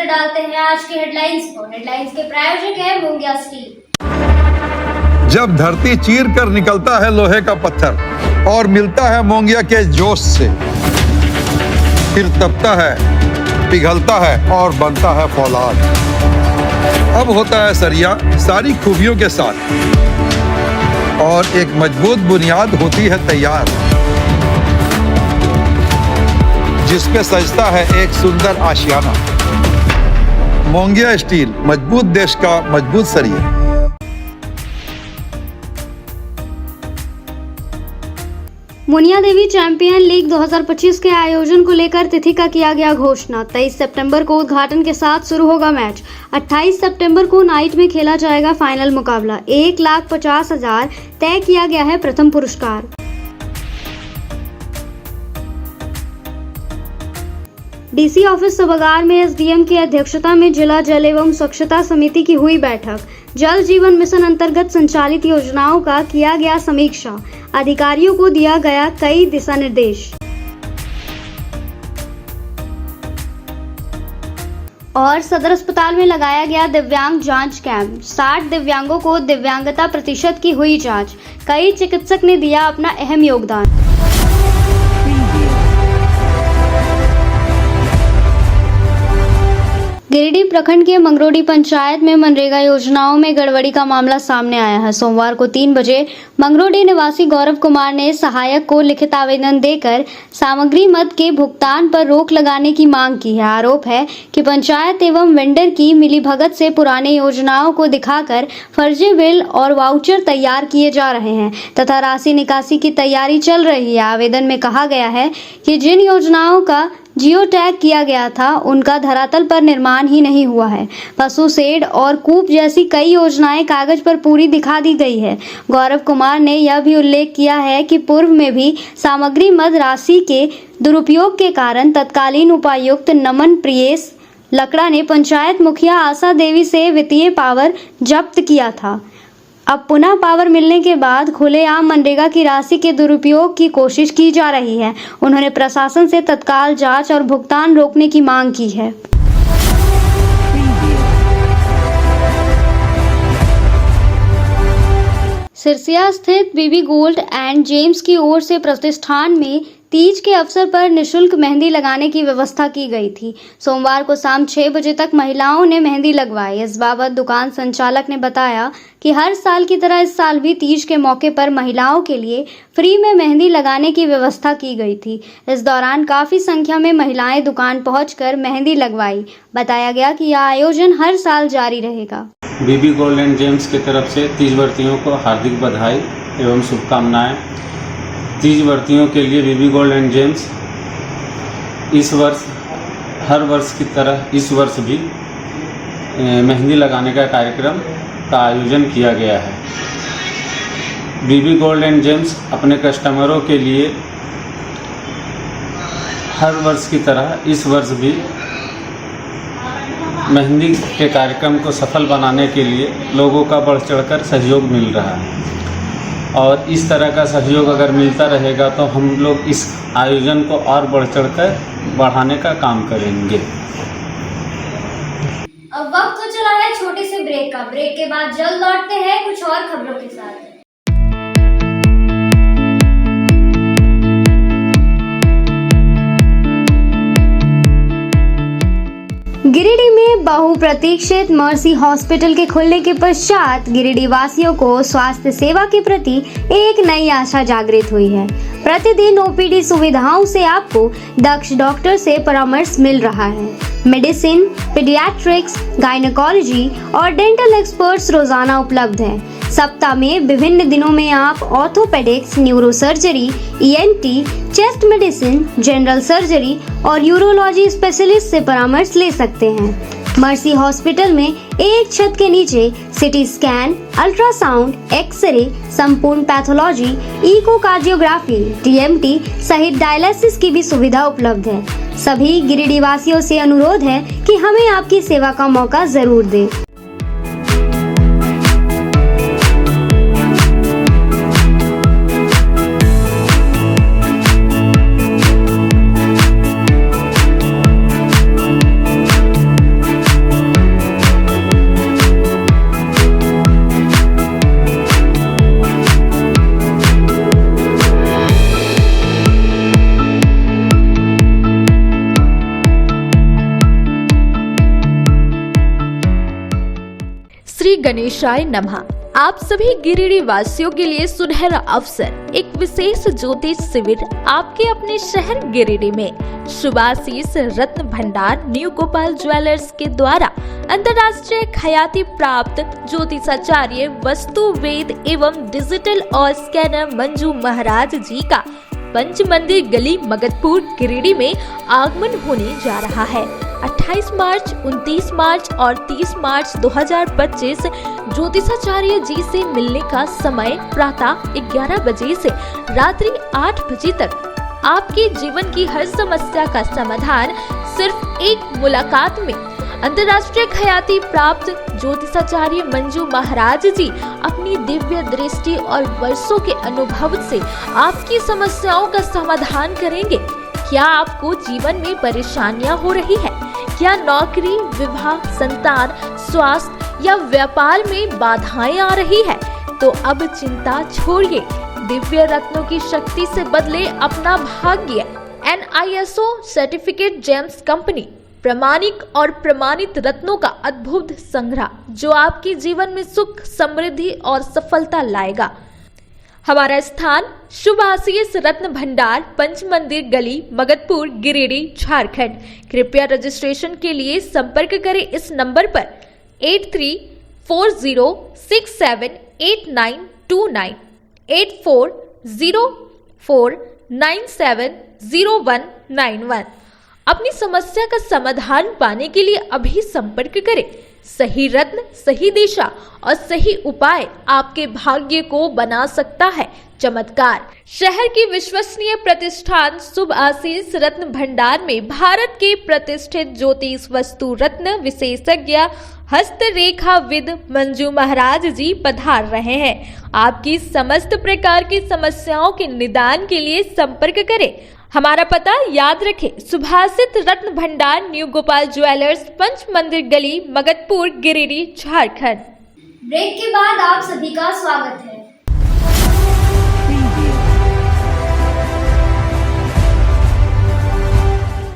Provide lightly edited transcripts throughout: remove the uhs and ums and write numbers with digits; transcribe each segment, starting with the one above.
नजर डालते हैं आज के हेडलाइंस को। हेडलाइंस के प्रायोजक है मोंगिया स्टील। जब धरती चीर कर निकलता है लोहे का पत्थर और मिलता है मोंगिया के जोश से, फिर तपता है, पिघलता है और बनता है फौलाद। अब होता है सरिया सारी खूबियों के साथ और एक मजबूत बुनियाद होती है तैयार, जिस पे सजता है एक सुंदर आशियाना। मोंगिया स्टील, मजबूत देश का मजबूत सरिया। मुनिया देवी चैंपियन लीग 2025 के आयोजन को लेकर तिथि का किया गया घोषणा। 23 सितंबर को उद्घाटन के साथ शुरू होगा मैच। 28 सितंबर को नाइट में खेला जाएगा फाइनल मुकाबला। 1,50,000 तय किया गया है प्रथम पुरस्कार। डीसी ऑफिस सभागार में एसडीएम की अध्यक्षता में जिला जल एवं स्वच्छता समिति की हुई बैठक। जल जीवन मिशन अंतर्गत संचालित योजनाओं का किया गया समीक्षा। अधिकारियों को दिया गया कई दिशा निर्देश। और सदर अस्पताल में लगाया गया दिव्यांग जांच कैंप। 60 दिव्यांगों को दिव्यांगता प्रतिशत की हुई जांच। कई चिकित्सक ने दिया अपना अहम योगदान। गिरिडीह प्रखंड के मंगरोडी पंचायत में मनरेगा योजनाओं में गड़बड़ी का मामला सामने आया है। सोमवार को 3 बजे मंगरोडी निवासी गौरव कुमार ने सहायक को लिखित आवेदन देकर सामग्री मद के भुगतान पर रोक लगाने की मांग की है। आरोप है कि पंचायत एवं वेंडर की मिलीभगत से पुराने योजनाओं को दिखाकर फर्जी बिल और वाउचर तैयार किए जा रहे हैं तथा राशि निकासी की तैयारी चल रही है। आवेदन में कहा गया है कि जिन योजनाओं का जियो टैग किया गया था उनका धरातल पर निर्माण ही नहीं हुआ है। पशु शेड और कूप जैसी कई योजनाएं कागज पर पूरी दिखा दी गई है। गौरव कुमार ने यह भी उल्लेख किया है कि पूर्व में भी सामग्री मद राशि के दुरुपयोग के कारण तत्कालीन उपायुक्त नमन प्रियेश लकड़ा ने पंचायत मुखिया आशा देवी से वित्तीय पावर जब्त किया था। अब पुनः पावर मिलने के बाद खुलेआम मनरेगा की राशि के दुरुपयोग की कोशिश की जा रही है। उन्होंने प्रशासन से तत्काल जांच और भुगतान रोकने की मांग की है। सिरसिया स्थित बीबी गोल्ड एंड जेम्स की ओर से प्रतिष्ठान में तीज के अवसर पर निशुल्क मेहंदी लगाने की व्यवस्था की गई थी। सोमवार को शाम 6 बजे तक महिलाओं ने मेहंदी लगवाई। इस बाबत दुकान संचालक ने बताया कि हर साल की तरह इस साल भी तीज के मौके पर महिलाओं के लिए फ्री में मेहंदी लगाने की व्यवस्था की गई थी। इस दौरान काफी संख्या में महिलाएं दुकान पहुंचकर मेहंदी लगवाई। बताया गया कि यह आयोजन हर साल जारी रहेगा। बीबी गोल्ड एंड जेम्स की तरफ से तीज व्रतियों को हार्दिक बधाई एवं शुभकामनाएं। तीज व्रतियों के लिए बीबी गोल्ड एंड जेम्स इस वर्ष हर वर्ष की तरह इस वर्ष भी मेहंदी लगाने का कार्यक्रम का आयोजन किया गया है। बीबी गोल्ड एंड जेम्स अपने कस्टमरों के लिए हर वर्ष की तरह इस वर्ष भी मेहंदी के कार्यक्रम को सफल बनाने के लिए लोगों का बढ़ चढ़कर सहयोग मिल रहा है और इस तरह का सहयोग अगर मिलता रहेगा तो हम लोग इस आयोजन को और बढ़ चढ़कर बढ़ाने का काम करेंगे। अब वक्त तो चला है छोटे से ब्रेक का। ब्रेक के बाद जल्द लौटते हैं कुछ और खबरों के साथ। गिरिडीह में बहुप्रतीक्षित मर्सी हॉस्पिटल के खुलने के पश्चात गिरिडीह वासियों को स्वास्थ्य सेवा के प्रति एक नई आशा जागृत हुई है। प्रतिदिन ओपीडी सुविधाओं से आपको दक्ष डॉक्टर से परामर्श मिल रहा है। मेडिसिन, पीडियाट्रिक्स, गायनेकोलॉजी और डेंटल एक्सपर्ट्स रोजाना उपलब्ध हैं। सप्ताह में विभिन्न दिनों में आप orthopaedics, neurosurgery, ENT, chest medicine, general surgery और यूरोलॉजी स्पेशलिस्ट से परामर्श ले सकते हैं। मर्सी हॉस्पिटल में एक छत के नीचे सिटी स्कैन, अल्ट्रासाउंड, एक्सरे, संपूर्ण पैथोलॉजी, इकोकार्डियोग्राफी, टीएमटी सहित डायलिसिस की भी सुविधा उपलब्ध है। सभी गिरिडीह वासियों से अनुरोध है कि हमें आपकी सेवा का मौका जरूर दें। श्री गणेशाय नमः। आप सभी गिरिडीह वासियों के लिए सुनहरा अवसर, एक विशेष ज्योतिष शिविर आपके अपने शहर गिरिडीह में शुभाशीष रत्न भंडार न्यू गोपाल ज्वेलर्स के द्वारा अंतर्राष्ट्रीय ख्याति प्राप्त ज्योतिषाचार्य वस्तु वेद एवं डिजिटल और स्कैनर मंजू महाराज जी का पंच मंदिर गली मगधपुर गिरिडीह में आगमन होने जा रहा है। 28 मार्च, 29 मार्च और 30 मार्च 2025 ज्योतिषाचार्य जी से मिलने का समय प्रातः 11 बजे से रात्रि 8 बजे तक। आपके जीवन की हर समस्या का समाधान सिर्फ एक मुलाकात में। अंतर्राष्ट्रीय ख्याति प्राप्त ज्योतिषाचार्य मंजू महाराज जी अपनी दिव्य दृष्टि और वर्षों के अनुभव से आपकी समस्याओं का समाधान करेंगे। क्या आपको जीवन में परेशानियां हो रही है? क्या नौकरी, विवाह, संतान, स्वास्थ्य या व्यापार में बाधाएं आ रही है? तो अब चिंता छोड़िए, दिव्य रत्नों की शक्ति से बदले अपना भाग्य। NISO सर्टिफिकेट जेम्स कंपनी प्रामाणिक और प्रमाणित रत्नों का अद्भुत संग्रह जो आपके जीवन में सुख, समृद्धि और सफलता लाएगा। हमारा स्थान शुभाशीष रत्न भंडार पंच मंदिर गली मगधपुर गिरिडीह झारखंड। कृपया रजिस्ट्रेशन के लिए संपर्क करें इस नंबर पर 8340678929 8404970191। अपनी समस्या का समाधान पाने के लिए अभी संपर्क करें। सही रत्न, सही दिशा और सही उपाय आपके भाग्य को बना सकता है चमत्कार। शहर की विश्वसनीय प्रतिष्ठान शुभाशीष रत्न भंडार में भारत के प्रतिष्ठित ज्योतिष वस्तु रत्न विशेषज्ञ हस्तरेखाविद मंजू महाराज जी पधार रहे हैं। आपकी समस्त प्रकार की समस्याओं के निदान के लिए संपर्क करें। हमारा पता याद रखें, शुभाशीष रत्न भंडार न्यू गोपाल ज्वेलर्स पंच मंदिर गली मगधपुर गिरिडीह झारखंड। ब्रेक के बाद आप सभी का स्वागत है।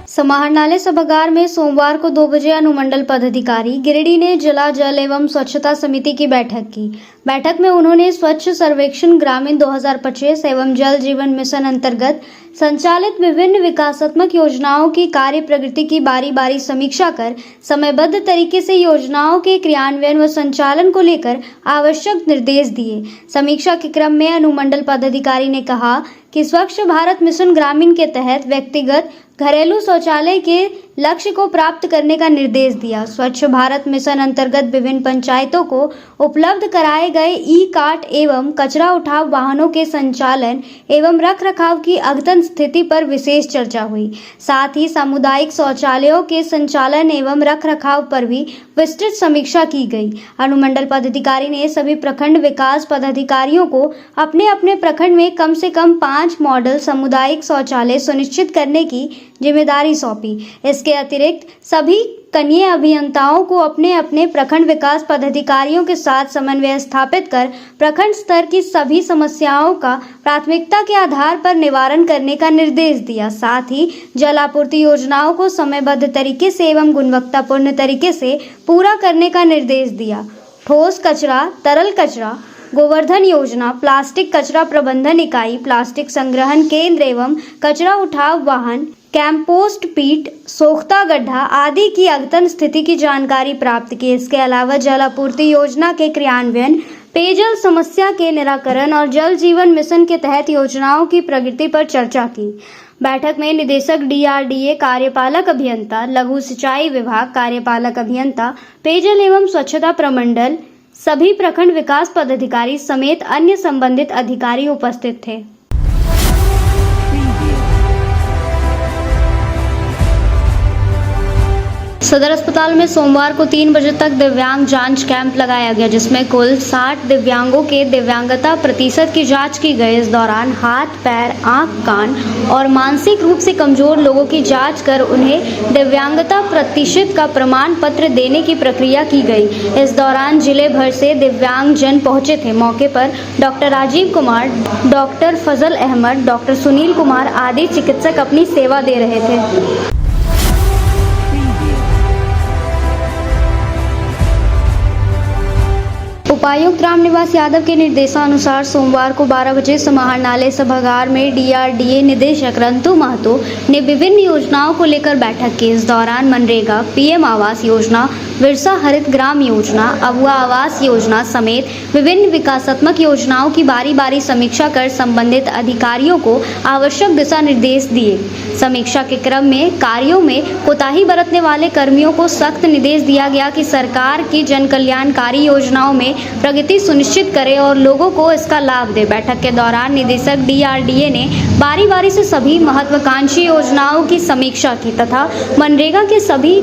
समाहरणालय सभागार में सोमवार को 2 बजे अनुमंडल पदाधिकारी गिरिडीह ने जिला जल एवं स्वच्छता समिति की बैठक की। बैठक में उन्होंने स्वच्छ सर्वेक्षण ग्रामीण 2025 एवं जल जीवन मिशन अंतर्गत संचालित विभिन्न विकासात्मक योजनाओं की कार्य प्रगति की बारी बारी समीक्षा कर समयबद्ध तरीके से योजनाओं के क्रियान्वयन व संचालन को लेकर आवश्यक निर्देश दिए। समीक्षा के क्रम में अनुमंडल पदाधिकारी ने कहा कि स्वच्छ भारत मिशन ग्रामीण के तहत व्यक्तिगत घरेलू शौचालय के लक्ष्य को प्राप्त करने का निर्देश दिया। स्वच्छ भारत मिशन अंतर्गत विभिन्न पंचायतों को उपलब्ध कराए गए ई-कार्ट एवं कचरा उठाव वाहनों के संचालन एवं रख रखाव की अद्यतन स्थिति पर विशेष चर्चा हुई। साथ ही सामुदायिक शौचालयों के संचालन एवं रख रखाव पर भी विस्तृत समीक्षा की गई। अनुमंडल पदाधिकारी ने सभी प्रखंड विकास पदाधिकारियों को अपने अपने प्रखंड में कम से कम 5 मॉडल सामुदायिक शौचालय सुनिश्चित करने की जिम्मेदारी सौंपी। इसके अतिरिक्त सभी कनीय अभियंताओं को अपने अपने प्रखंड विकास पदाधिकारियों के साथ समन्वय स्थापित कर प्रखंड स्तर की सभी समस्याओं का प्राथमिकता के आधार पर निवारण करने का निर्देश दिया। साथ ही जल आपूर्ति योजनाओं को समयबद्ध तरीके से एवं गुणवत्तापूर्ण तरीके से पूरा करने का निर्देश दिया। ठोस कचरा, तरल कचरा, गोवर्धन योजना, प्लास्टिक कचरा प्रबंधन इकाई, प्लास्टिक संग्रहण केंद्र एवं कचरा उठाव वाहन, कैंपोस्ट पीट, सोख्ता गड्ढा आदि की अद्यतन स्थिति की जानकारी प्राप्त की। इसके अलावा जल आपूर्ति योजना के क्रियान्वयन, पेयजल समस्या के निराकरण और जल जीवन मिशन के तहत योजनाओं की प्रगति पर चर्चा की। बैठक में निदेशक DRDA कार्यपालक अभियंता, लघु सिंचाई विभाग कार्यपालक अभियंता, पेयजल एवं स्वच्छता प्रमंडल, सभी प्रखंड विकास पदाधिकारी समेत अन्य संबंधित अधिकारी उपस्थित थे। सदर अस्पताल में सोमवार को 3 बजे तक दिव्यांग जांच कैंप लगाया गया, जिसमें कुल 60 दिव्यांगों के दिव्यांगता प्रतिशत की जांच की गई। इस दौरान हाथ, पैर, आंख, कान और मानसिक रूप से कमजोर लोगों की जांच कर उन्हें दिव्यांगता प्रतिशत का प्रमाण पत्र देने की प्रक्रिया की गई। इस दौरान जिले भर से दिव्यांग जन पहुंचे थे। मौके पर डॉक्टर राजीव कुमार, डॉक्टर फजल अहमद, डॉक्टर सुनील कुमार आदि चिकित्सक अपनी सेवा दे रहे थे। उपायुक्त रामनिवास यादव के निर्देशानुसार सोमवार को 12 बजे समाहरणालय सभागार में DRDA निदेशक रंतु महतो ने विभिन्न योजनाओं को लेकर बैठक की। इस दौरान मनरेगा, PM आवास योजना, विरसा हरित ग्राम योजना, अबुआ आवास योजना समेत विभिन्न विकासात्मक योजनाओं की बारी बारी समीक्षा कर संबंधित अधिकारियों को आवश्यक दिशा निर्देश दिए। समीक्षा के क्रम में कार्यों में कोताही बरतने वाले कर्मियों को सख्त निर्देश दिया गया कि सरकार की जन कल्याणकारी योजनाओं में प्रगति सुनिश्चित करें और लोगों को इसका लाभ दे। बैठक के दौरान निदेशक DRDA ने बारी बारी से सभी महत्वाकांक्षी योजनाओं की समीक्षा की तथा मनरेगा के सभी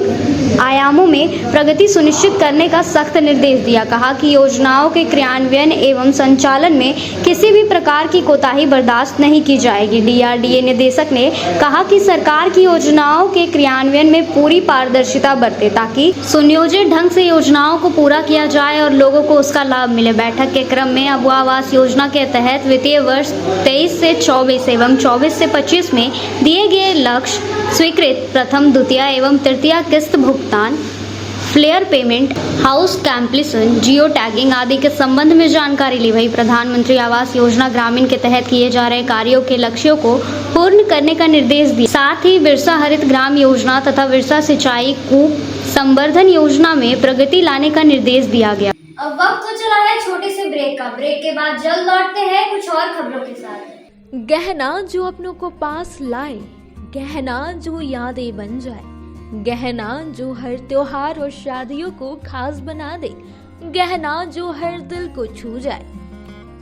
आयामों में प्रगति सुनिश्चित करने का सख्त निर्देश दिया। कहा कि योजनाओं के क्रियान्वयन एवं संचालन में किसी भी प्रकार की कोताही बर्दाश्त नहीं की जाएगी। DRDA निदेशक ने कहा कि सरकार की योजनाओं के क्रियान्वयन में पूरी पारदर्शिता बरते ताकि सुनियोजित ढंग से योजनाओं को पूरा किया जाए और लोगों को उसका लाभ मिले। बैठक के क्रम में अबुआ आवास योजना के तहत वित्तीय वर्ष 23 से 24 एवं 24 से 25 में दिए गए लक्ष्य स्वीकृत प्रथम, द्वितीय एवं तृतीय किस्त भुगतान, फ्लेयर payment, house completion, geo tagging आदि के संबंध में जानकारी ली। वही प्रधानमंत्री आवास योजना ग्रामीण के तहत किए जा रहे कार्यों के लक्ष्यों को पूर्ण करने का निर्देश दिया। साथ ही विरसा हरित ग्राम योजना तथा विरसा सिंचाई कूप संवर्धन योजना में प्रगति लाने का निर्देश दिया गया। अब वक्त तो चला है छोटे से ब्रेक का। ब्रेक के बाद जल्द लौटते हैं कुछ और खबरों के साथ। गहना जो अपनों को पास लाए, गहना जो यादें बन जाए, गहना जो हर त्योहार और शादियों को खास बना दे, गहना जो हर दिल को छू जाए।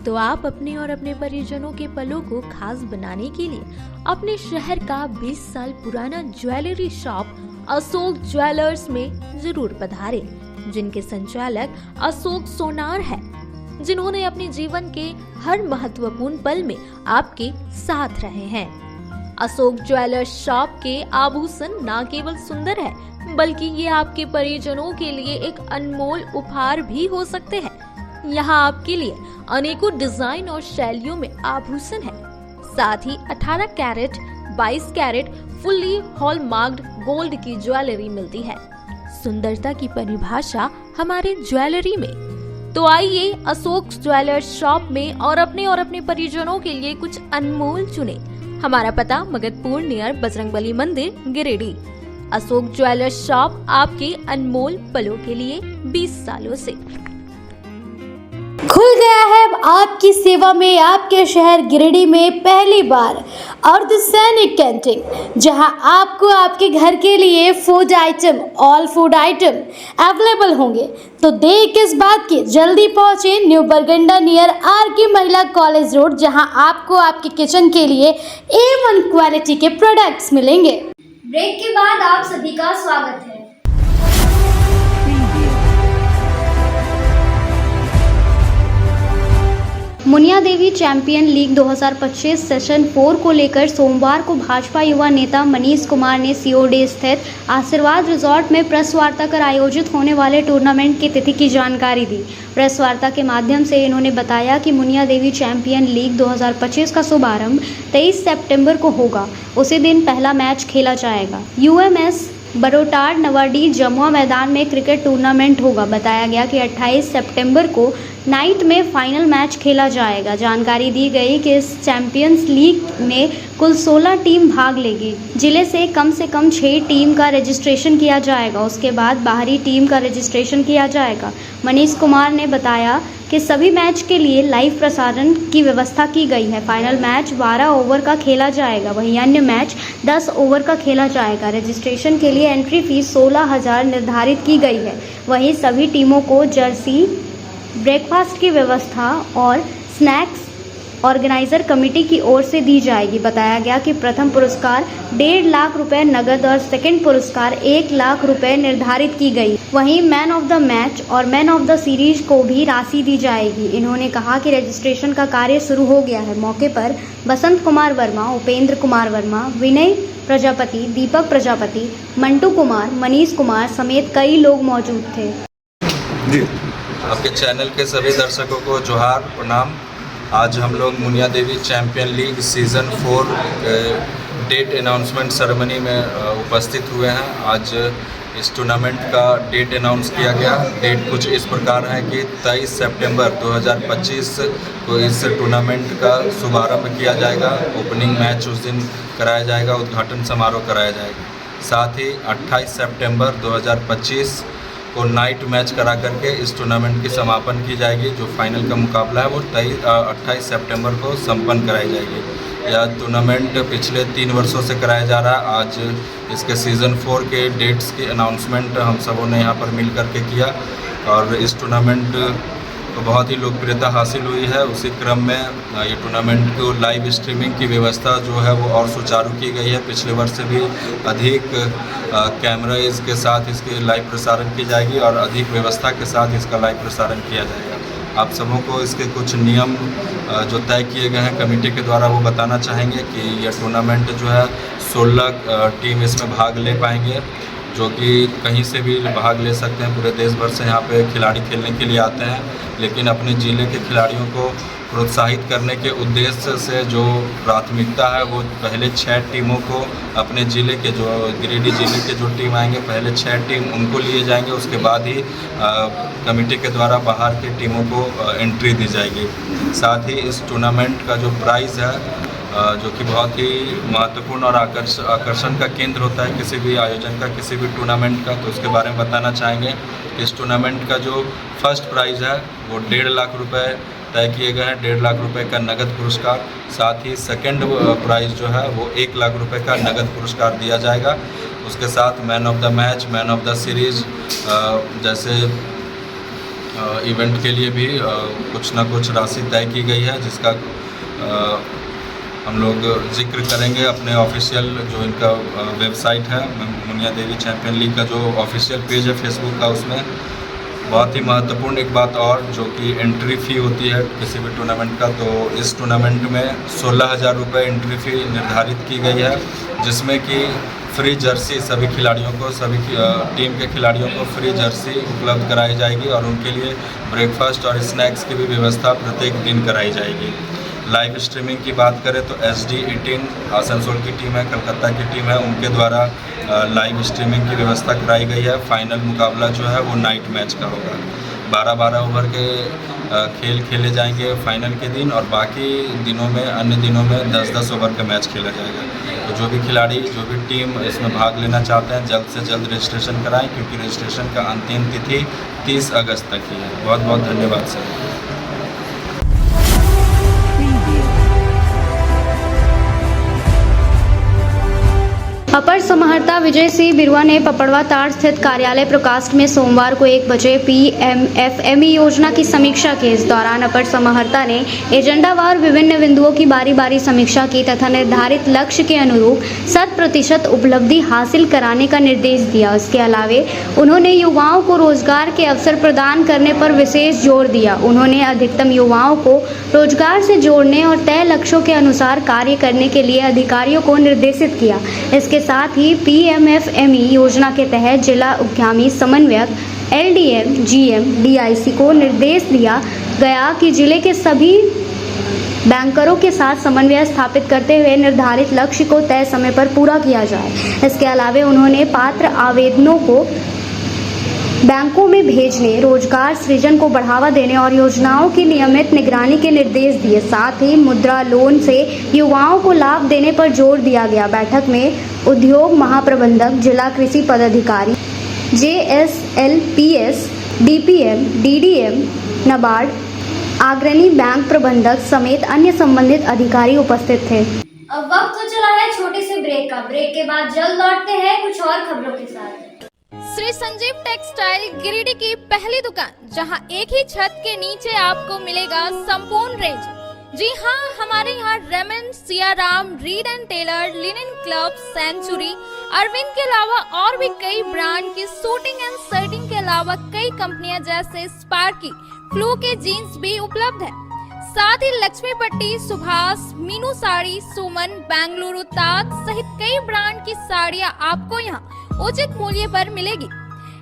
तो आप अपने और अपने परिजनों के पलों को खास बनाने के लिए अपने शहर का 20 साल पुराना ज्वेलरी शॉप अशोक ज्वेलर्स में जरूर पधारें, जिनके संचालक अशोक सोनार है, जिन्होंने अपने जीवन के हर महत्वपूर्ण पल में आपके साथ रहे हैं। अशोक ज्वेलर्स शॉप के आभूषण न केवल सुंदर है बल्कि ये आपके परिजनों के लिए एक अनमोल उपहार भी हो सकते हैं। यहाँ आपके लिए अनेकों डिजाइन और शैलियों में आभूषण है। साथ ही 18 कैरेट, 22 कैरेट फुल्ली हॉलमार्क्ड गोल्ड की ज्वेलरी मिलती है। सुंदरता की परिभाषा हमारे ज्वेलरी में। तो आइए अशोक ज्वेलर्स शॉप में और अपने परिजनों के लिए कुछ अनमोल चुने। हमारा पता मगधपुर नियर बजरंगबली मंदिर, गिरिडीह। अशोक ज्वेलर्स शॉप आपके अनमोल पलों के लिए 20 सालों से खुल गया है। अब आपकी सेवा में आपके शहर गिरिडीह में पहली बार अर्धसैनिक कैंटीन, जहां आपको आपके घर के लिए food item, all food item available होंगे। तो देर किस बात की, जल्दी पहुंचे न्यू बरगंडा नियर RK महिला कॉलेज रोड, जहां आपको आपके किचन के लिए A1 क्वालिटी के प्रोडक्ट्स मिलेंगे। ब्रेक के बाद आप सभी का स्वागत है। Muniya Devi champion league 2025 session 4 को लेकर सोमवार को भाजपा युवा नेता मनीष कुमार ने COD स्थित आशीर्वाद रिजॉर्ट में प्रेस वार्ता कर आयोजित होने वाले टूर्नामेंट की तिथि की जानकारी दी। प्रेस वार्ता के माध्यम से इन्होंने बताया कि मुनिया देवी चैंपियन लीग 2025 का शुभारंभ 23 सितंबर को होगा। उसी दिन पहला मैच खेला जाएगा। UMS बरोटाड नवाडी जमुआ मैदान में क्रिकेट टूर्नामेंट होगा। बताया गया कि 28 सितंबर को नाइट में फाइनल मैच खेला जाएगा। जानकारी दी गई कि इस चैंपियंस लीग में कुल 16 टीम भाग लेगी। जिले से कम 6 टीम का रजिस्ट्रेशन किया जाएगा। उसके बाद बाहरी टीम का रजिस्ट्रेशन किया जाएगा। मनीष कुमार ने बताया कि सभी मैच के लिए लाइव प्रसारण की व्यवस्था की गई है। फाइनल मैच 12 ओवर का खेला जाएगा, वहीं अन्य मैच 10 ओवर का खेला जाएगा। रजिस्ट्रेशन के लिए एंट्री फीस 16,000 निर्धारित की गई है। वहीं सभी टीमों को जर्सी, ब्रेकफास्ट की व्यवस्था और स्नैक्स ऑर्गेनाइजर कमेटी की ओर से दी जाएगी। बताया गया कि प्रथम पुरस्कार 1.5 लाख रुपए नगद और सेकंड पुरस्कार 1 लाख रुपए निर्धारित की गई। वहीं मैन ऑफ द मैच और मैन ऑफ द सीरीज को भी राशि दी जाएगी। इन्होंने कहा कि रजिस्ट्रेशन का कार्य शुरू हो गया है। मौके पर बसंत कुमार वर्मा, उपेंद्र कुमार वर्मा, विनय प्रजापति, दीपक प्रजापति, मंटू कुमार, मनीष कुमार समेत कई लोग मौजूद थे। जी आपके चैनल के सभी दर्शकों को जोहार, प्रणाम। आज हम लोग Muniya Devi champion league season 4 date announcement ceremony में उपस्थित हुए हैं। आज इस टूर्नामेंट का डेट अनाउंस किया गया। डेट कुछ इस प्रकार है कि 23 सितंबर 2025 को इस टूर्नामेंट का शुभारंभ किया जाएगा। ओपनिंग मैच उस दिन कराया जाएगा, उद्घाटन समारोह कराया जाएगा। साथ ही 28 सितंबर 2025 को नाइट मैच करा करके इस टूर्नामेंट की समापन की जाएगी। जो फाइनल का मुकाबला है वो 28 सितंबर को संपन्न कराई जाएगी। यह टूर्नामेंट पिछले 3 वर्षों से कराया जा रहा है। आज इसके सीज़न 4 के डेट्स की अनाउंसमेंट हम सबों ने यहाँ पर मिल करके किया और इस टूर्नामेंट को बहुत ही लोकप्रियता हासिल हुई है। उसी क्रम में ये टूर्नामेंट को लाइव स्ट्रीमिंग की व्यवस्था जो है वो और सुचारू की गई है। पिछले वर्ष से भी अधिक कैमरा इसके साथ इसके लाइव प्रसारण की जाएगी और अधिक व्यवस्था के साथ इसका लाइव प्रसारण किया जाएगा। आप सबों को इसके कुछ नियम जो तय किए गए हैं कमेटी के द्वारा वो बताना चाहेंगे कि यह टूर्नामेंट जो है 16 टीम इसमें भाग ले पाएंगे, जो कि कहीं से भी भाग ले सकते हैं। पूरे देश भर से यहाँ पे खिलाड़ी खेलने के लिए आते हैं, लेकिन अपने ज़िले के खिलाड़ियों को प्रोत्साहित करने के उद्देश्य से जो प्राथमिकता है वो पहले 6 टीमों को अपने ज़िले के जो गिरिडीह ज़िले के जो टीम आएंगे पहले 6 टीम उनको लिए जाएंगे। उसके बाद ही कमेटी के द्वारा बाहर की टीमों को एंट्री दी जाएगी। साथ ही इस टूर्नामेंट का जो प्राइज़ है जो कि बहुत ही महत्वपूर्ण और आकर्षण का केंद्र होता है किसी भी आयोजन का, किसी भी टूर्नामेंट का, तो उसके बारे में बताना चाहेंगे। इस टूर्नामेंट का जो फर्स्ट प्राइज़ है वो 1.5 लाख रुपए तय किए गए हैं। 1.5 लाख रुपए का नगद पुरस्कार। साथ ही सेकंड प्राइज़ जो है वो 1 लाख रुपए का नगद पुरस्कार दिया जाएगा। उसके साथ man of the match, man of the series जैसे इवेंट के लिए भी कुछ ना कुछ राशि तय की गई है, जिसका हम लोग जिक्र करेंगे अपने ऑफिशियल जो इनका वेबसाइट है मुनिया देवी चैंपियन लीग का जो ऑफिशियल पेज है फेसबुक का, उसमें बहुत ही महत्वपूर्ण एक बात और जो कि एंट्री फ़ी होती है किसी भी टूर्नामेंट का, तो इस टूर्नामेंट में 16,000 रुपये एंट्री फ़ी निर्धारित की गई है, जिसमें कि फ्री जर्सी सभी खिलाड़ियों को, सभी टीम के खिलाड़ियों को फ्री जर्सी उपलब्ध कराई जाएगी और उनके लिए ब्रेकफास्ट और स्नैक्स की भी व्यवस्था प्रत्येक दिन कराई जाएगी। लाइव स्ट्रीमिंग की बात करें तो SD18 आसनसोल की टीम है, कलकत्ता की टीम है, उनके द्वारा लाइव स्ट्रीमिंग की व्यवस्था कराई गई है। फाइनल मुकाबला जो है वो नाइट मैच का होगा। 12-12 ओवर के खेल खेले जाएंगे फाइनल के दिन और बाकी दिनों में अन्य दिनों में 10-10 ओवर का मैच खेला जाएगा। तो जो भी खिलाड़ी, जो भी टीम इसमें भाग लेना चाहते हैं जल्द से जल्द रजिस्ट्रेशन कराएं, क्योंकि रजिस्ट्रेशन का अंतिम तिथि 30 अगस्त तक ही है। बहुत बहुत धन्यवाद सर। अपर समाहर्ता विजय सिंह बिरुआ ने पपड़वा ताड़ स्थित कार्यालय प्रकाश में सोमवार को 1 बजे PMFME योजना की समीक्षा की। इस दौरान अपर समाहर्ता ने एजेंडावार विभिन्न बिंदुओं की बारी बारी समीक्षा की तथा निर्धारित लक्ष्य के अनुरूप 100% उपलब्धि हासिल कराने का निर्देश दिया। इसके अलावे उन्होंने युवाओं को रोजगार के अवसर प्रदान करने पर विशेष जोर दिया। उन्होंने अधिकतम युवाओं को रोजगार से जोड़ने और तय लक्ष्यों के अनुसार कार्य करने के लिए अधिकारियों को निर्देशित किया। इसके साथ ही PMFME योजना के तहत जिला उद्यमी समन्वयक LDM, GM, DIC को निर्देश दिया गया कि जिले के सभी बैंकरों के साथ समन्वय स्थापित करते हुए निर्धारित लक्ष्य को तय समय पर पूरा किया जाए। इसके अलावा उन्होंने पात्र आवेदनों को बैंकों में भेजने, रोजगार सृजन को बढ़ावा देने और योजनाओं की नियमित निगरानी के निर्देश दिए। साथ ही मुद्रा लोन से युवाओं को लाभ देने पर जोर दिया गया। बैठक में उद्योग महाप्रबंधक, जिला कृषि पदाधिकारी, JSLPS, DPM, DDM, नाबार्ड, अग्रणी बैंक प्रबंधक समेत अन्य संबंधित अधिकारी उपस्थित थे। अब वक्त हो चला है छोटे से ब्रेक का। ब्रेक के बाद जल्द लौटते हैं कुछ और खबरों के साथ। श्री संजीव टेक्सटाइल गिरिडीह की पहली दुकान, जहां एक ही छत के नीचे आपको मिलेगा संपूर्ण रेंज। जी हां, हमारे यहाँ Raymond, Siyaram, Reid and Taylor, Linen Club, Century, Arvind के अलावा और भी कई ब्रांड की सूटिंग एंड शर्टिंग के अलावा कई कंपनियां जैसे स्पार्की, फ्लू के जीन्स भी उपलब्ध है। साथ ही लक्ष्मी पट्टी, सुभाष, मीनू साड़ी, सुमन, बेंगलुरु ताज सहित कई ब्रांड की साड़ियां आपको यहाँ उचित मूल्य पर मिलेगी।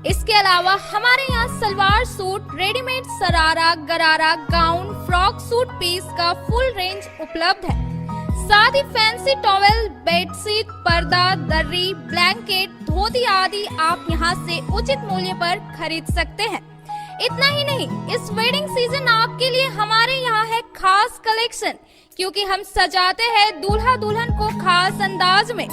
इसके अलावा हमारे यहाँ सलवार सूट, रेडीमेड सरारा, गरारा, गाउन, फ्रॉक सूट पीस का फुल रेंज उपलब्ध है। साथ ही फैंसी टॉवेल, बेडशीट, पर्दा, दर्री, ब्लैंकेट, धोती आदि आप यहाँ से उचित मूल्य पर खरीद सकते हैं। इतना ही नहीं, इस वेडिंग सीजन आपके लिए हमारे यहाँ है खास कलेक्शन, क्योंकि हम सजाते हैं दूल्हा दुल्हन को खास अंदाज में।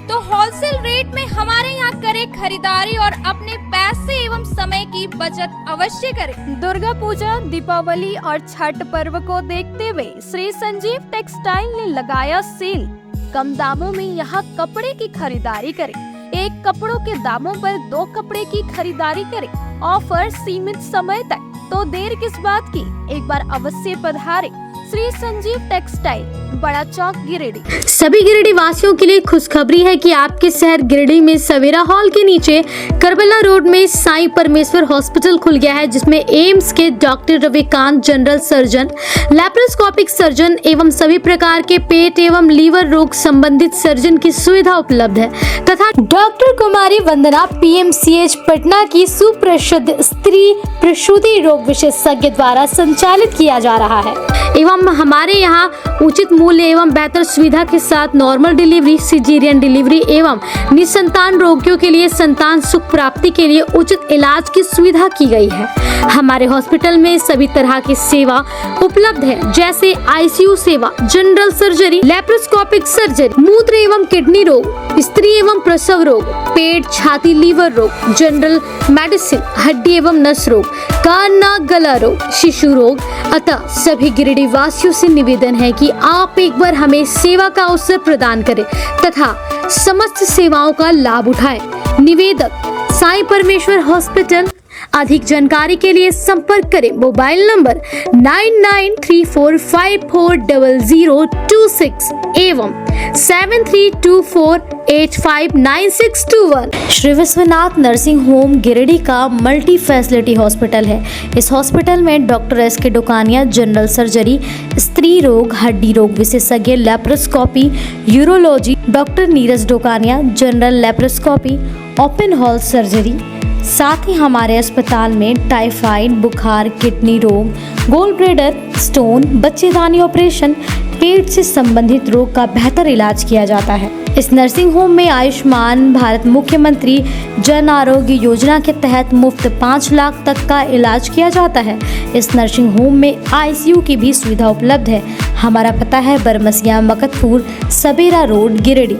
तो होलसेल रेट में हमारे यहाँ करें खरीदारी और अपने पैसे एवं समय की बचत अवश्य करें। दुर्गा पूजा, दीपावली और छठ पर्व को देखते हुए श्री संजीव टेक्सटाइल ने लगाया सेल। कम दामों में यहाँ कपड़े की खरीदारी करें। एक कपड़ों के दामों पर 2 कपड़े की खरीदारी करें। ऑफर सीमित समय तक, तो देर किस बात की, एक बार अवश्य पधारें। श्री संजीव टेक्सटाइल, बड़ा चौक, गिरिडीह। सभी गिरिडीह वासियों के लिए खुशखबरी है कि आपके शहर गिरिडीह में सवेरा हॉल के नीचे करबला रोड में साईं परमेश्वर हॉस्पिटल खुल गया है, जिसमें एम्स के doctor Ravikant, general surgeon, laparoscopic surgeon एवं सभी प्रकार के पेट एवं लीवर रोग संबंधित सर्जन की सुविधा उपलब्ध है तथा डॉक्टर कुमारी वंदना PMCH पटना की सुप्रसिद्ध स्त्री प्रसूति रोग विशेषज्ञ द्वारा संचालित किया जा रहा है। एवं हमारे यहाँ उचित मूल्य एवं बेहतर सुविधा के साथ नॉर्मल डिलीवरी, सिजेरियन डिलीवरी एवं निसंतान रोगियों के लिए संतान सुख प्राप्ति के लिए उचित इलाज की सुविधा की गई है। हमारे हॉस्पिटल में सभी तरह की सेवा उपलब्ध है, जैसे ICU सेवा, जनरल सर्जरी, लैप्रोस्कोपिक सर्जरी, मूत्र एवं किडनी रोग, स्त्री एवं प्रसव रोग, पेट, छाती, लीवर रोग, जनरल मेडिसिन, हड्डी एवं नस रोग, कान, नाक, गला रोग, शिशु रोग। अतः सभी गिरिडीह वासियों से निवेदन है कि आप एक बार हमें सेवा का अवसर प्रदान करें तथा समस्त सेवाओं का लाभ उठाएं। निवेदक, साईं परमेश्वर हॉस्पिटल। अधिक जानकारी के लिए संपर्क करें मोबाइल नंबर 9934540026 एवं 7324859621। श्री विश्वनाथ नर्सिंग होम गिरिडीह का मल्टी फैसिलिटी हॉस्पिटल है। इस हॉस्पिटल में doctor SK Dokania, general surgery, स्त्री रोग, हड्डी रोग विशेषज्ञ, laparoscopy, urology, doctor Neeraj Dokania, general laparoscopy, open hall surgery. साथ ही हमारे अस्पताल में टाइफाइड, बुखार, किडनी रोग, गोल्ड ब्लैडर, स्टोन, बच्चेदानी ऑपरेशन, पेट से संबंधित रोग का बेहतर इलाज किया जाता है। इस नर्सिंग होम में आयुष्मान भारत मुख्यमंत्री जन आरोग्य योजना के तहत मुफ्त 5 लाख तक का इलाज किया जाता है। इस नर्सिंग होम में ICU की भी सुविधा उपलब्ध है। हमारा पता है बरमसिया, मकतपुर, सबेरा रोड, गिरिडीह।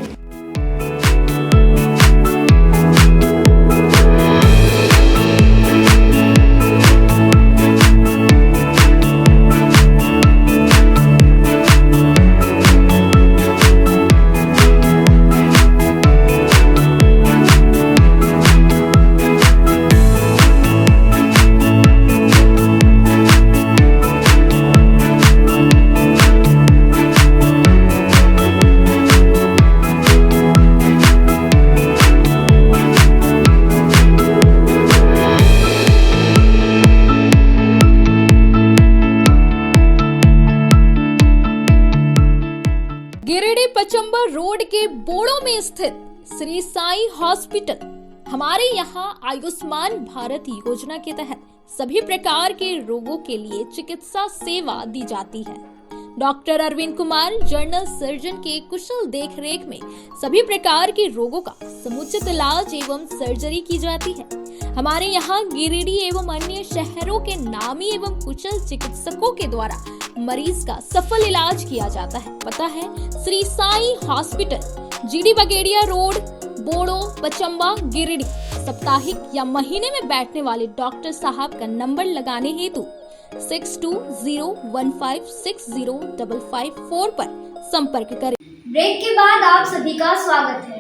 गिरिडीह पचंबर रोड के बोड़ो में स्थित श्री साईं हॉस्पिटल। हमारे यहाँ आयुष्मान भारत योजना के तहत सभी प्रकार के रोगों के लिए चिकित्सा सेवा दी जाती है। Doctor Arvind Kumar, general surgeon के कुशल देखरेख में सभी प्रकार के रोगों का समुचित इलाज एवं सर्जरी की जाती है। हमारे यहाँ गिरिडीह एवं अन्य शहरों के नामी एवं कुशल चिकित्सकों के द्वारा मरीज का सफल इलाज किया जाता है। पता है Shri Sai hospital, GD Bagedia road, Bodo, Pachamba, Giridih. साप्ताहिक या महीने में बैठने वाले डॉक्टर साहब का नंबर लगाने हेतु 6201560554 पर संपर्क करें। ब्रेक के बाद आप सभी का स्वागत है।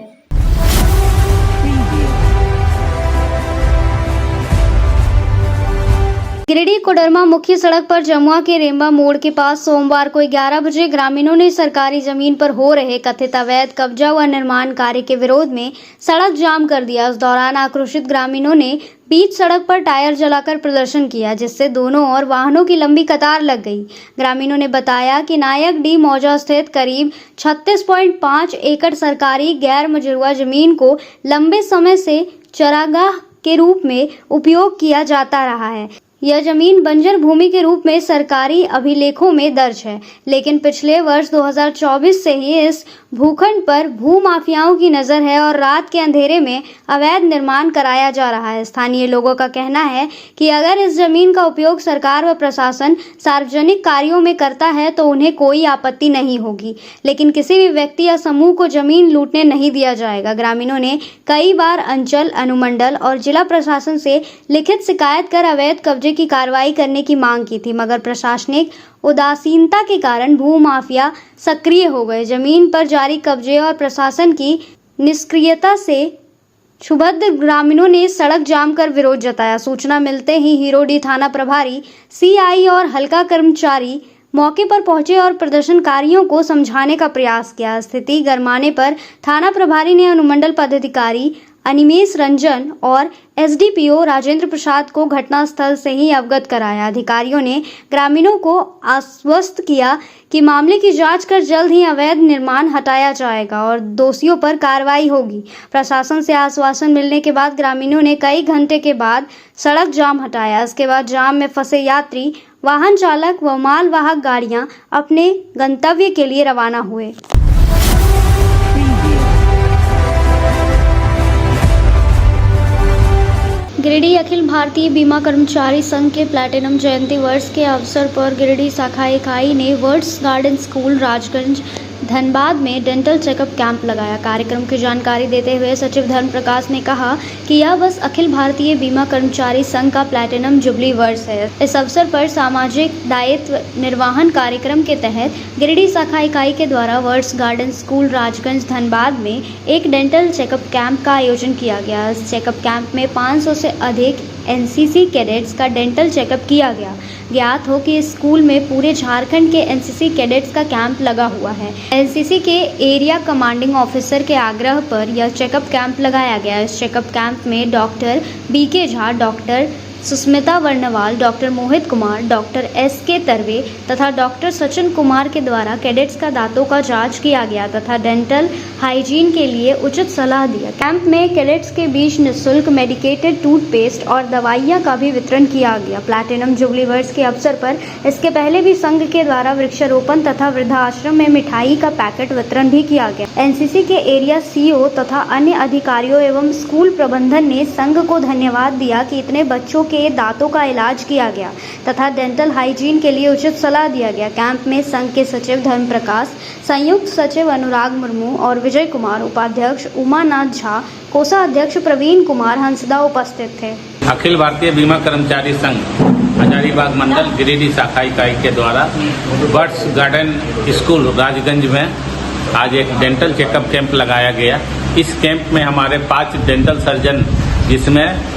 गिरिडीह कोडरमा मुख्य सड़क पर जमुआ के रेम्बा मोड़ के पास सोमवार को 11 बजे ग्रामीणों ने सरकारी जमीन पर हो रहे कथित अवैध कब्जा व निर्माण कार्य के विरोध में सड़क जाम कर दिया। इस दौरान आक्रोशित ग्रामीणों ने बीच सड़क पर टायर जलाकर प्रदर्शन किया, जिससे दोनों ओर वाहनों की लंबी कतार लग गई। ग्रामीणों ने बताया कि नायक डी मौजा स्थित करीब 36.5 एकड़ सरकारी गैर मजरूआ जमीन को लंबे समय से चरागाह के रूप में उपयोग किया जाता रहा है। यह जमीन बंजर भूमि के रूप में सरकारी अभिलेखों में दर्ज है, लेकिन पिछले वर्ष 2024 से ही इस भूखंड पर भूमाफियाओं की नजर है और रात के अंधेरे में अवैध निर्माण कराया जा रहा है। स्थानीय लोगों का कहना है कि अगर इस जमीन का उपयोग सरकार व प्रशासन सार्वजनिक कार्यों में करता है तो उन्हें कोई आपत्ति नहीं होगी, लेकिन किसी भी व्यक्ति या समूह को जमीन लूटने नहीं दिया जाएगा। ग्रामीणों ने कई बार अंचल, अनुमंडल और जिला प्रशासन से लिखित शिकायत कर अवैध कब्जे की कार्रवाई करने की मांग की थी, मगर प्रशासनिक उदासीनता के कारण भूमाफिया सक्रिय हो गए। जमीन पर जारी कब्जे और प्रशासन की निष्क्रियता से क्षुब्ध ग्रामीणों ने सड़क जाम कर विरोध जताया। सूचना मिलते ही हिरोडी थाना प्रभारी, सीआई और हल्का कर्मचारी मौके पर पहुंचे और प्रदर्शनकारियों को समझाने का प्रयास किया। स्थिति गरमाने पर थाना प्रभारी ने अनुमंडल पदाधिकारी अनिमेश रंजन और एसडीपीओ राजेंद्र प्रसाद को घटनास्थल से ही अवगत कराया। अधिकारियों ने ग्रामीणों को आश्वस्त किया कि मामले की जांच कर जल्द ही अवैध निर्माण हटाया जाएगा और दोषियों पर कार्रवाई होगी। प्रशासन से आश्वासन मिलने के बाद ग्रामीणों ने कई घंटे के बाद सड़क जाम हटाया। इसके बाद जाम में फंसे यात्री, वाहन चालक व मालवाहक गाड़ियां अपने गंतव्य के लिए रवाना हुए। गिरिडीह अखिल भारतीय बीमा कर्मचारी संघ के प्लैटिनम जयंती वर्ष के अवसर पर गिरिडीह शाखा इकाई ने words garden school Rajganj Dhanbad में डेंटल चेकअप कैंप लगाया। कार्यक्रम की जानकारी देते हुए सचिव धर्म प्रकाश ने कहा कि यह वर्ष अखिल भारतीय बीमा कर्मचारी संघ का प्लैटिनम जुबली वर्ष है। इस अवसर पर सामाजिक दायित्व निर्वहन कार्यक्रम के तहत गिरिडीह शाखा इकाई के द्वारा words garden school Rajganj Dhanbad में एक डेंटल चेकअप कैंप का आयोजन किया गया। इस चेकअप कैंप में 500 से अधिक एनसीसी कैडेट्स का डेंटल चेकअप किया गया। ज्ञात हो कि इस स्कूल में पूरे झारखंड के एनसीसी कैडेट्स का कैंप लगा हुआ है। एनसीसी के एरिया कमांडिंग ऑफिसर के आग्रह पर यह चेकअप कैंप लगाया गया। इस चेकअप कैंप में doctor B K Jha, doctor Susmita Barnwal, doctor Mohit Kumar, doctor S K Tarwe तथा डॉक्टर सचिन कुमार के द्वारा कैडेट्स का दांतों का जांच किया गया तथा डेंटल हाइजीन के लिए उचित सलाह दिया। कैंप में कैडेट्स के बीच निःशुल्क मेडिकेटेड टूथपेस्ट और दवाइयां का भी वितरण किया गया। प्लैटिनम जुबली वर्ष के अवसर पर इसके पहले भी संघ के द्वारा वृक्षारोपण तथा वृद्धाश्रम में मिठाई का पैकेट वितरण भी किया गया। एनसीसी के एरिया सीओ तथा अन्य अधिकारियों एवं स्कूल प्रबंधन ने संघ को धन्यवाद दिया कि इतने बच्चों के दांतों का इलाज किया गया तथा डेंटल हाइजीन के लिए उचित सलाह दिया गया। कैंप में संघ के सचिव धर्म प्रकाश, संयुक्त सचिव अनुराग मुर्मू और विजय कुमार, उपाध्यक्ष उमानाथ झा, कोषाध्यक्ष प्रवीण कुमार हंसदा उपस्थित थे। अखिल भारतीय बीमा कर्मचारी संघ हजारीबाग मंडल गिरिडीह शाखा इकाई के द्वारा बर्ड्स गार्डन स्कूल राजगंज में आज एक डेंटल चेकअप कैंप लगाया गया। इस कैंप में हमारे 5 डेंटल सर्जन, जिसमें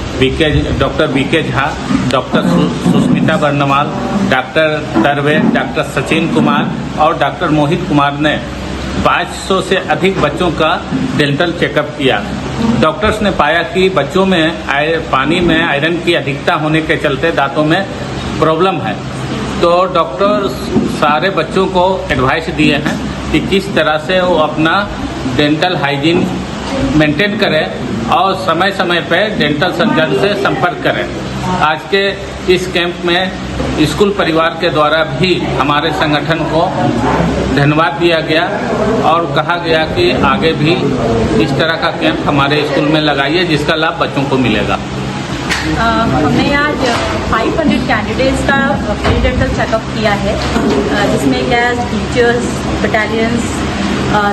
doctor B K Jha, doctor Susmita Barnwal, doctor Tarwe, doctor Sachin Kumar और डॉक्टर मोहित कुमार ने 500 से अधिक बच्चों का डेंटल चेकअप किया। डॉक्टर्स ने पाया कि बच्चों में पानी में आयरन की अधिकता होने के चलते दांतों में प्रॉब्लम है। तो डॉक्टर सारे बच्चों को एडवाइस दिए हैं कि किस तरह से वो अपना डेंटल हाइजीन मेंटेन करें और समय समय पर डेंटल सर्जन से संपर्क करें। आज के इस कैंप में स्कूल परिवार के द्वारा भी हमारे संगठन को धन्यवाद दिया गया और कहा गया कि आगे भी इस तरह का कैंप हमारे स्कूल में लगाइए, जिसका लाभ बच्चों को मिलेगा। हमने आज 500 कैंडिडेट्स का फ्री डेंटल चेकअप किया है, जिसमें क्या टीचर्स, बटालियंस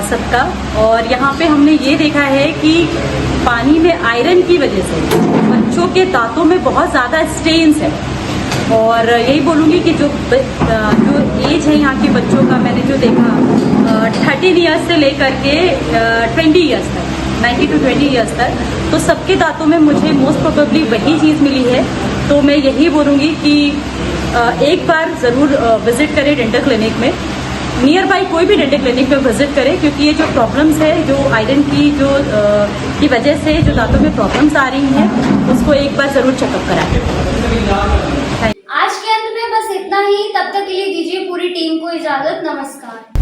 सबका। और यहाँ पे हमने ये देखा है कि पानी में आयरन की वजह से बच्चों के दांतों में बहुत ज़्यादा स्टेन्स है। और यही बोलूँगी कि जो एज है यहाँ के बच्चों का, मैंने जो देखा 13 ईयर्स से लेकर के 20 ईयर्स तक, 19 to 20 ईयर्स तक, तो सबके दांतों में मुझे मोस्ट प्रोबेबली वही चीज़ मिली है। तो मैं यही बोलूँगी कि एक बार ज़रूर विज़िट करें डेंटल क्लिनिक में, नियर बाई कोई भी डेंटल क्लिनिक में विजिट करें, क्योंकि ये जो प्रॉब्लम्स है, जो आयरन की की वजह से जो दांतों में प्रॉब्लम्स आ रही हैं, उसको एक बार ज़रूर चेकअप कराएं। आज के अंत में बस इतना ही। तब तक के लिए दीजिए पूरी टीम को इजाजत। नमस्कार।